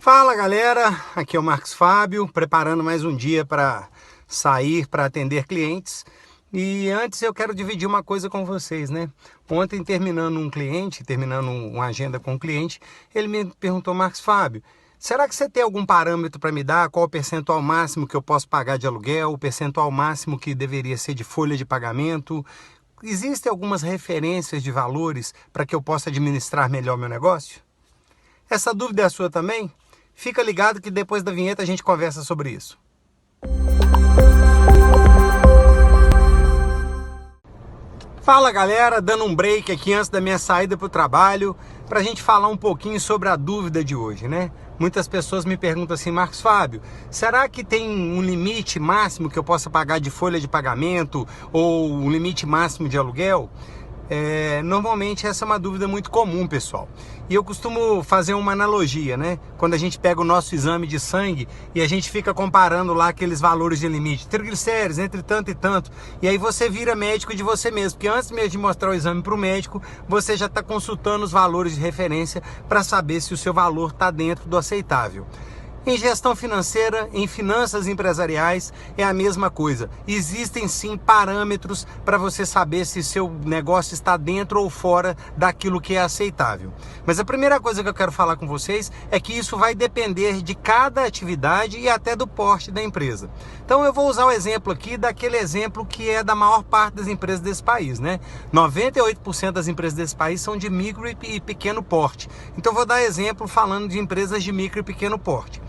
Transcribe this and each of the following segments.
Fala galera, aqui é o Marcos Fábio, preparando mais um dia para sair para atender clientes. E antes eu quero dividir uma coisa com vocês, né? Ontem terminando uma agenda com um cliente, ele me perguntou: Marcos Fábio, será que você tem algum parâmetro para me dar? Qual o percentual máximo que eu posso pagar de aluguel? O percentual máximo que deveria ser de folha de pagamento? Existem algumas referências de valores para que eu possa administrar melhor meu negócio? Essa dúvida é a sua também? Fica ligado que depois da vinheta a gente conversa sobre isso. Fala galera, dando um break aqui antes da minha saída para o trabalho, para a gente falar um pouquinho sobre a dúvida de hoje, né? Muitas pessoas me perguntam assim: Marcos Fábio, será que tem um limite máximo que eu possa pagar de folha de pagamento ou um limite máximo de aluguel? Normalmente essa é uma dúvida muito comum, pessoal. E eu costumo fazer uma analogia, né? Quando a gente pega o nosso exame de sangue e a gente fica comparando lá aqueles valores de limite, triglicéridos, entre tanto e tanto, e aí você vira médico de você mesmo, porque antes mesmo de mostrar o exame para o médico, você já está consultando os valores de referência para saber se o seu valor está dentro do aceitável. Em gestão financeira, em finanças empresariais, é a mesma coisa. Existem sim parâmetros para você saber se seu negócio está dentro ou fora daquilo que é aceitável. Mas a primeira coisa que eu quero falar com vocês é que isso vai depender de cada atividade e até do porte da empresa. Então eu vou usar o exemplo aqui daquele exemplo que é da maior parte das empresas desse país, né? 98% das empresas desse país são de micro e pequeno porte. Então eu vou dar exemplo falando de empresas de micro e pequeno porte.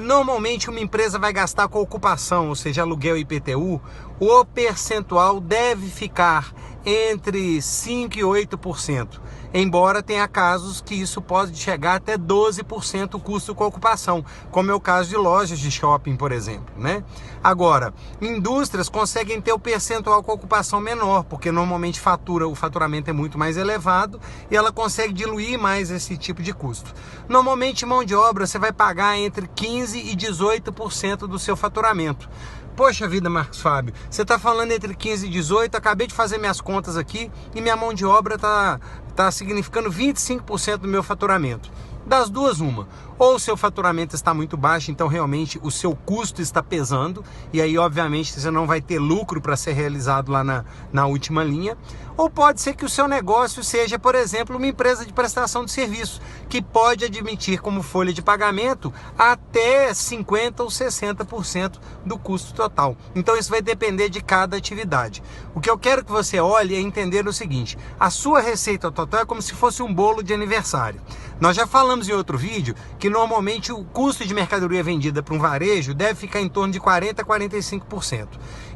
Normalmente uma empresa vai gastar com ocupação, ou seja, aluguel e IPTU, o percentual deve ficar entre 5% e 8%, embora tenha casos que isso pode chegar até 12% o custo com ocupação, como é o caso de lojas de shopping, por exemplo, né? Agora, indústrias conseguem ter o percentual com ocupação menor, porque normalmente o faturamento é muito mais elevado e ela consegue diluir mais esse tipo de custo. Normalmente mão de obra você vai pagar entre 15% e 18% do seu faturamento. Poxa vida, Marcos Fábio, você está falando entre 15 e 18, acabei de fazer minhas contas aqui e minha mão de obra está significando 25% do meu faturamento. Das duas, uma. Ou o seu faturamento está muito baixo, então realmente o seu custo está pesando, e aí obviamente você não vai ter lucro para ser realizado lá na última linha. Ou pode ser que o seu negócio seja, por exemplo, uma empresa de prestação de serviço, que pode admitir como folha de pagamento até 50% ou 60% do custo total. Então isso vai depender de cada atividade. O que eu quero que você olhe é entender o seguinte: a sua receita total é como se fosse um bolo de aniversário. Nós já falamos em outro vídeo que normalmente o custo de mercadoria vendida para um varejo deve ficar em torno de 40% a 45%.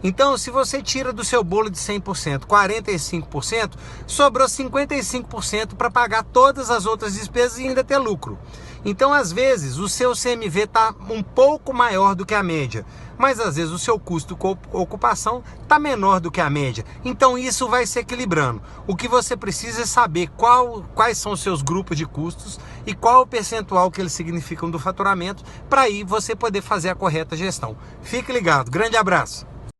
Então, se você tira do seu bolo de 100% 45%, sobrou 55% para pagar todas as outras despesas e ainda ter lucro. Então, às vezes, o seu CMV está um pouco maior do que a média, mas às vezes o seu custo com ocupação está menor do que a média. Então isso vai se equilibrando. O que você precisa é saber quais são os seus grupos de custos e qual o percentual que eles significam do faturamento, para aí você poder fazer a correta gestão. Fique ligado, grande abraço!